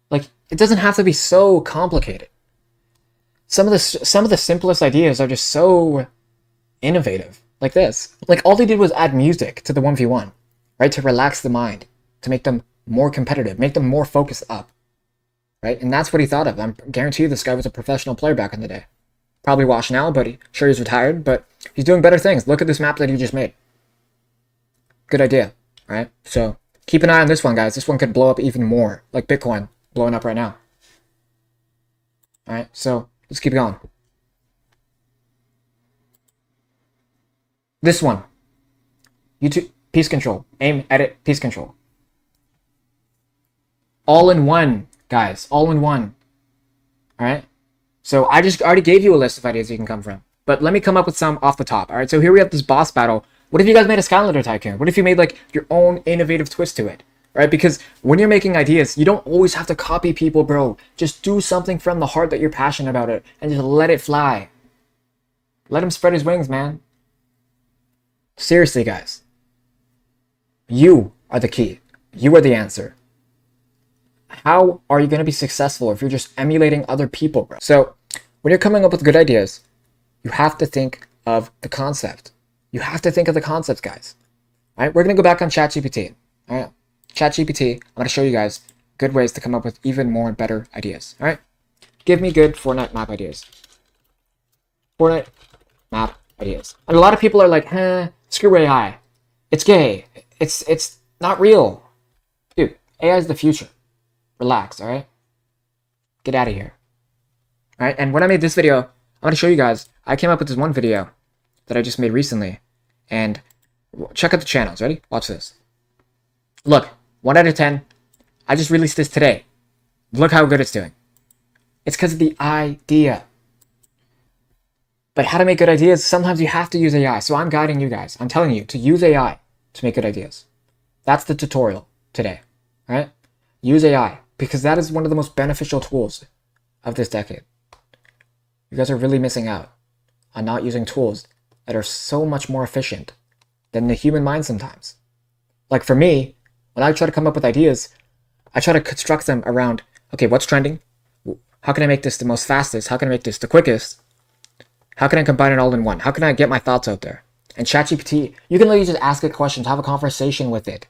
Like, it doesn't have to be so complicated. Some of the simplest ideas are just so innovative. Like this. Like, all they did was add music to the 1v1. Right? To relax the mind. To make them more competitive. Make them more focused up. Right? And that's what he thought of. I guarantee you this guy was a professional player back in the day. Probably washed now, but sure he's retired, but he's doing better things. Look at this map that he just made. Good idea, right? So keep an eye on this one, guys. This one could blow up even more, like Bitcoin blowing up right now. All right, so let's keep going. This one. YouTube, Peace Control. Aim, edit, Peace Control. All in one. Guys, all in one. Alright? So I just already gave you a list of ideas you can come from. But let me come up with some off the top. Alright, so here we have this boss battle. What if you guys made a Skylander Tycoon? What if you made like your own innovative twist to it? Right? Because when you're making ideas, you don't always have to copy people, bro. Just do something from the heart that you're passionate about it. And just let it fly. Let him spread his wings, man. Seriously, guys. You are the key. You are the answer. How are you going to be successful if you're just emulating other people, bro? So, when you're coming up with good ideas, you have to think of the concept. You have to think of the concepts, guys. All right, we're going to go back on ChatGPT. All right, ChatGPT, I'm going to show you guys good ways to come up with even more and better ideas. All right, give me good Fortnite map ideas. Fortnite map ideas. And a lot of people are like, screw AI. It's gay. It's not real. Dude, AI is the future. Relax, alright? Get out of here. Alright, and when I made this video, I'm going to show you guys, I came up with this one video that I just made recently. And check out the channels, ready? Watch this. Look, 1 out of 10. I just released this today. Look how good it's doing. It's because of the idea. But how to make good ideas, sometimes you have to use AI. So I'm guiding you guys. I'm telling you to use AI to make good ideas. That's the tutorial today. Alright? Use AI. Because that is one of the most beneficial tools of this decade. You guys are really missing out on not using tools that are so much more efficient than the human mind sometimes. Like for me, when I try to come up with ideas, I try to construct them around, okay, what's trending? How can I make this the most fastest? How can I make this the quickest? How can I combine it all in one? How can I get my thoughts out there? And ChatGPT, you can literally just ask it questions, have a conversation with it.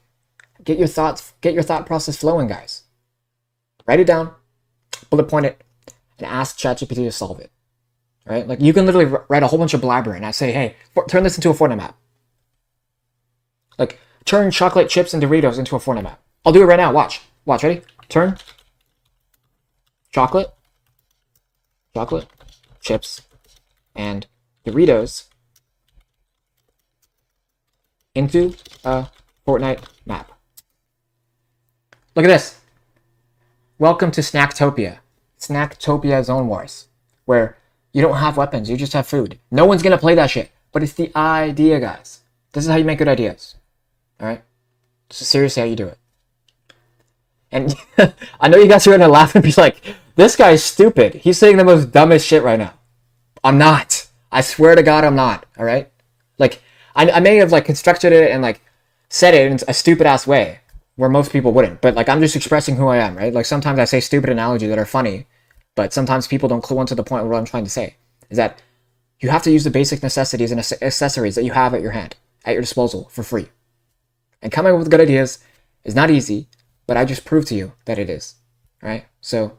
Get your thought process flowing, guys. Write it down, bullet point it, and ask ChatGPT to solve it. right? Like you can literally write a whole bunch of blabber and I say, hey, turn this into a Fortnite map. Like turn chocolate chips and Doritos into a Fortnite map. I'll do it right now. Watch. Watch. Ready? Turn chocolate chips and Doritos into a Fortnite map. Look at this. Welcome to Snacktopia. Snacktopia Zone Wars, where you don't have weapons, you just have food. No one's gonna play that shit, but it's the idea, guys. This is how you make good ideas. Alright? This is seriously how you do it. And I know you guys are gonna laugh and be like, this guy's stupid. He's saying the most dumbest shit right now. I'm not. I swear to God, I'm not. Alright? Like, I may have like constructed it and like said it in a stupid ass way where most people wouldn't, but like I'm just expressing who I am, right? Like sometimes I say stupid analogies that are funny, but sometimes people don't clue into the point of what I'm trying to say. Is that you have to use the basic necessities and accessories that you have at your hand, at your disposal for free. And coming up with good ideas is not easy, but I just proved to you that it is. Right? So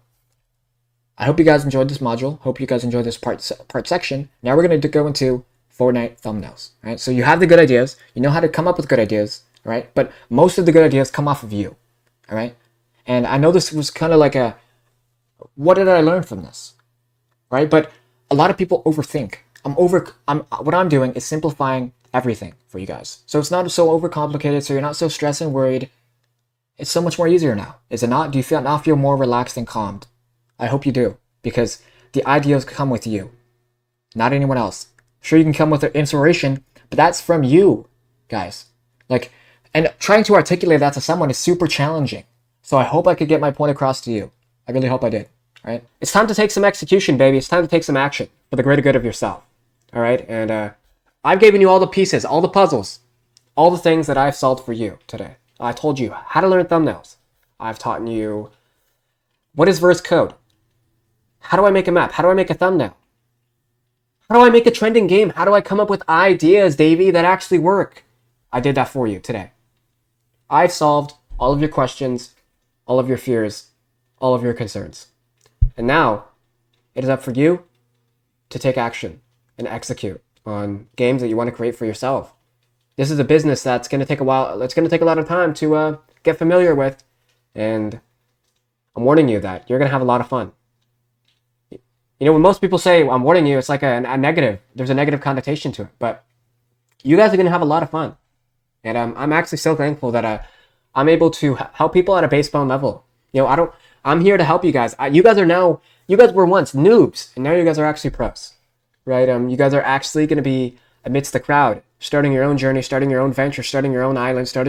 I hope you guys enjoyed this module. Hope you guys enjoyed this part section. Now we're going to go into Fortnite thumbnails. Right? So you have the good ideas. You know how to come up with good ideas. Right? But most of the good ideas come off of you. All right? And I know this was kind of like a, what did I learn from this? Right? But a lot of people overthink. What I'm doing is simplifying everything for you guys. So it's not so overcomplicated, so you're not so stressed and worried. It's so much more easier now. Is it not? Do you now feel more relaxed and calmed? I hope you do, because the ideas come with you, not anyone else. Sure, you can come with inspiration, but that's from you, guys. Like, and trying to articulate that to someone is super challenging. So I hope I could get my point across to you. I really hope I did. All right? It's time to take some execution, baby. It's time to take some action for the greater good of yourself. All right? And I've given you all the pieces, all the puzzles, all the things that I've solved for you today. I told you how to learn thumbnails. I've taught you what is verse code. How do I make a map? How do I make a thumbnail? How do I make a trending game? How do I come up with ideas, Davey, that actually work? I did that for you today. I've solved all of your questions, all of your fears, all of your concerns. And now it is up for you to take action and execute on games that you want to create for yourself. This is a business that's going to take a while. It's going to take a lot of time to get familiar with. And I'm warning you that you're going to have a lot of fun. You know, when most people say, I'm warning you, it's like a negative. There's a negative connotation to it. But you guys are going to have a lot of fun. And I'm actually so thankful that I'm able to help people at a base bone level. You know, I'm here to help you guys. You guys were once noobs, and now you guys are actually pros, right? You guys are actually going to be amidst the crowd, starting your own journey, starting your own venture, starting your own island, start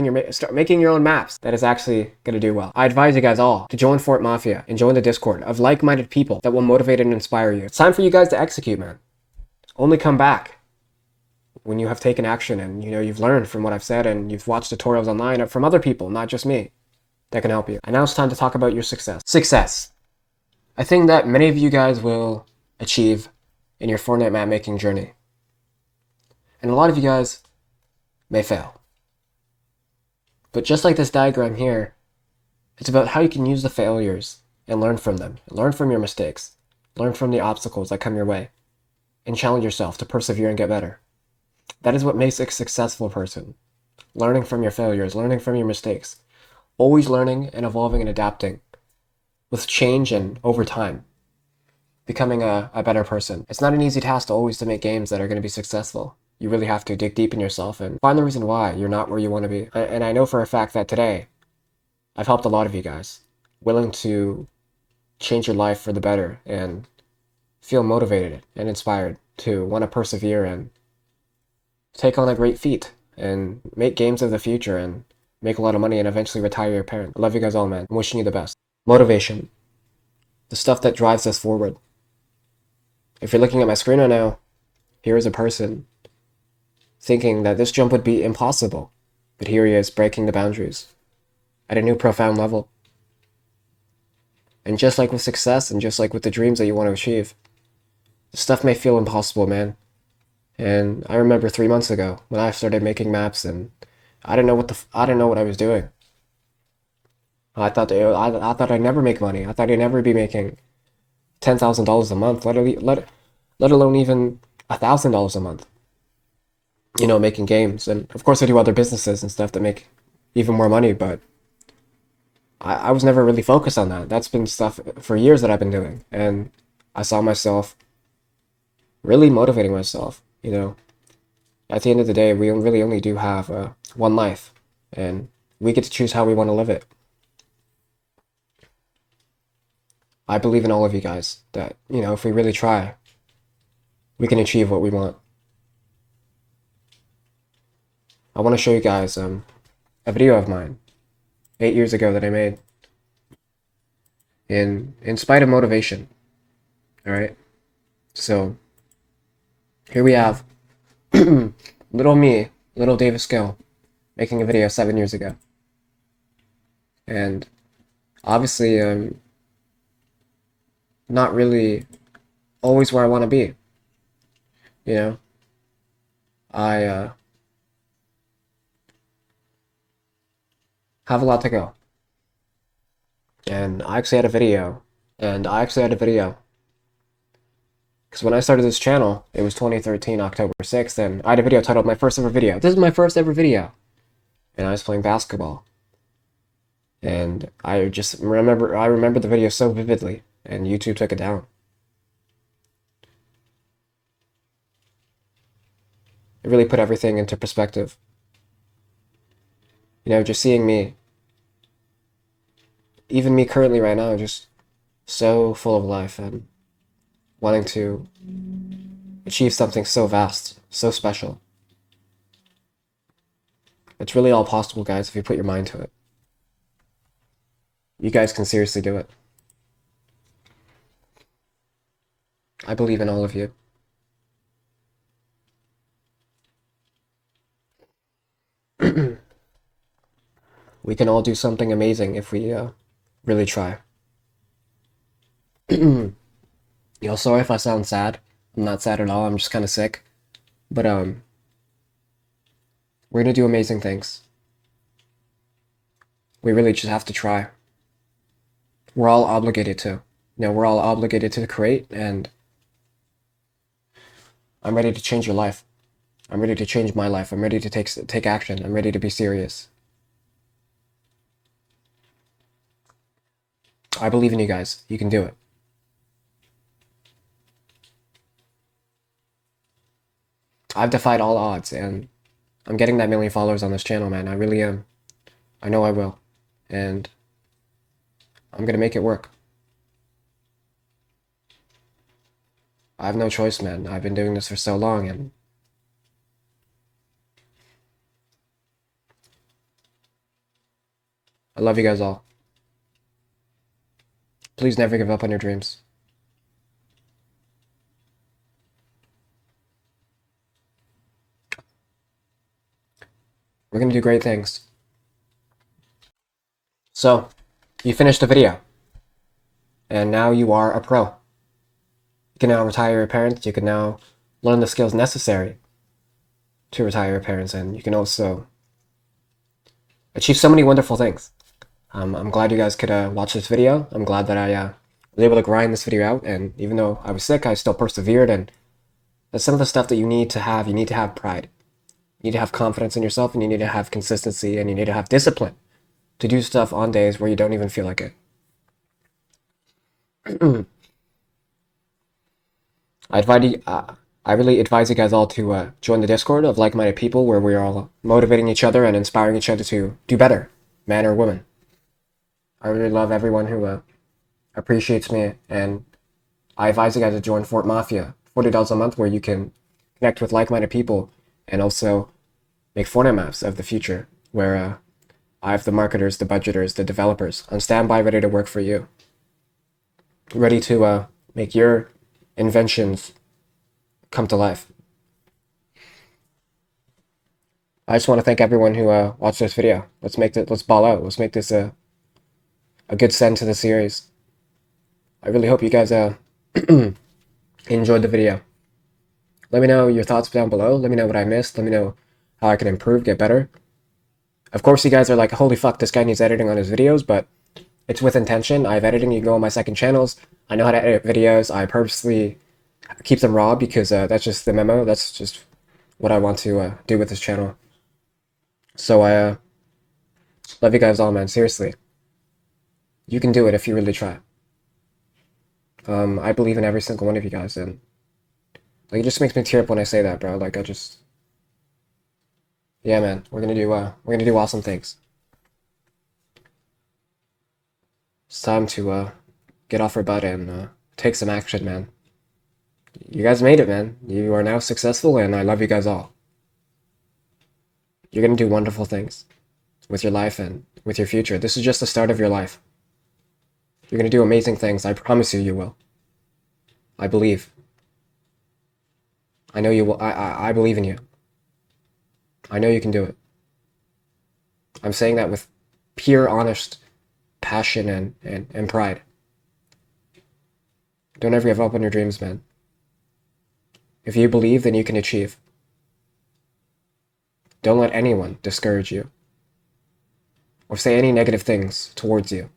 making your own maps. That is actually going to do well. I advise you guys all to join Fort Mafia and join the Discord of like-minded people that will motivate and inspire you. It's time for you guys to execute, man. Only come back when you have taken action and you've learned from what I've said and you've watched tutorials online from other people, not just me, that can help you. And now it's time to talk about your success. Success. I think that many of you guys will achieve in your Fortnite map making journey. And a lot of you guys may fail. But just like this diagram here, it's about how you can use the failures and learn from them. Learn from your mistakes. Learn from the obstacles that come your way. And challenge yourself to persevere and get better. That is what makes a successful person. Learning from your failures, learning from your mistakes. Always learning and evolving and adapting with change and over time. Becoming a better person. It's not an easy task to make games that are going to be successful. You really have to dig deep in yourself and find the reason why you're not where you want to be. And I know for a fact that today, I've helped a lot of you guys. Willing to change your life for the better and feel motivated and inspired to want to persevere and take on a great feat and make games of the future and make a lot of money and eventually retire your parent. I love you guys all, man. I'm wishing you the best. Motivation. The stuff that drives us forward. If you're looking at my screen right now, here is a person thinking that this jump would be impossible. But here he is breaking the boundaries at a new profound level. And just like with success and just like with the dreams that you want to achieve, the stuff may feel impossible, man. And I remember 3 months ago when I started making maps and I didn't know what I was doing. I thought I'd never make money. I thought I'd never be making $10,000 a month.
let alone even $1,000 a month, you know, making games. And of course I do other businesses and stuff that make even more money, but I was never really focused on that. That's been stuff for years that I've been doing, and I saw myself really motivating myself, you know. At the end of the day, we really only do have one life, and we get to choose how we want to live it. I believe in all of you guys that, you know, if we really try, we can achieve what we want. I want to show you guys a video of mine 8 years ago that I made in spite of motivation. All right, so here we have little me, little Davis Gill, making a video 7 years ago, and obviously not really always where I want to be. You know, I have a lot to go. And I actually had a video. Because when I started this channel, it was 2013, October 6th, and I had a video titled My First Ever Video. This is my first ever video. And I was playing basketball. And I remember the video so vividly, and YouTube took it down. It really put everything into perspective. You know, just seeing me, even me currently right now, just so full of life and wanting to achieve something so vast, so special. It's really all possible, guys, if you put your mind to it. You guys can seriously do it. I believe in all of you. We can all do something amazing if we really try. Yo, sorry if I sound sad. I'm not sad at all. I'm just kind of sick. But we're gonna do amazing things. We really just have to try. We're all obligated to. You know, we're all obligated to create, and I'm ready to change your life. I'm ready to change my life. I'm ready to take action. I'm ready to be serious. I believe in you guys. You can do it. I've defied all odds, and I'm getting that million followers on this channel, man. I really am. I know I will. And I'm gonna make it work. I have no choice, man. I've been doing this for so long, and I love you guys all. Please never give up on your dreams. We're gonna do great things. So, you finished the video, and now you are a pro. You can now retire your parents. You can now learn the skills necessary to retire your parents, and you can also achieve so many wonderful things. I'm glad you guys could watch this video. I'm glad that I was able to grind this video out, and even though I was sick, I still persevered, and that's some of the stuff that you need to have. You need to have pride. You need to have confidence in yourself, and you need to have consistency, and you need to have discipline to do stuff on days where you don't even feel like it. I really advise you guys all to join the Discord of like-minded people where we're all motivating each other and inspiring each other to do better, man or woman. I really love everyone who appreciates me, and I advise you guys to join Fort Mafia, $40 a month, where you can connect with like-minded people and also make Fortnite maps of the future, where I have the marketers, the budgeters, the developers on standby, ready to work for you, ready to make your inventions come to life. I just want to thank everyone who watched this video. Let's ball out. Let's make this a good send to the series. I really hope you guys enjoyed the video. Let me know your thoughts down below. Let me know what I missed. Let me know how I can improve, get better. Of course, you guys are like, holy fuck, this guy needs editing on his videos, but it's with intention. I have editing. You can go on my second channels. I know how to edit videos. I purposely keep them raw because that's just the memo. That's just what I want to do with this channel. So I love you guys all, man. Seriously. You can do it if you really try. I believe in every single one of you guys, and like it just makes me tear up when I say that, bro. Like yeah, man, we're gonna do awesome things. It's time to get off our butt and take some action, man. You guys made it, man. You are now successful, and I love you guys all. You're gonna do wonderful things with your life and with your future. This is just the start of your life. You're gonna do amazing things. I promise you, you will. I believe. I know you will. I believe in you. I know you can do it. I'm saying that with pure, honest passion and pride. Don't ever give up on your dreams, man. If you believe, then you can achieve. Don't let anyone discourage you or say any negative things towards you.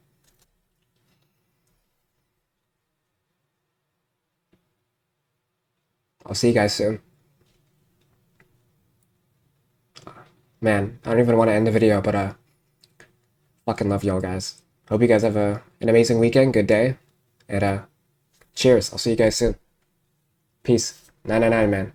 I'll see you guys soon. Man, I don't even want to end the video, but fucking love y'all guys. Hope you guys have an amazing weekend, good day, and cheers. I'll see you guys soon. Peace. 999, man.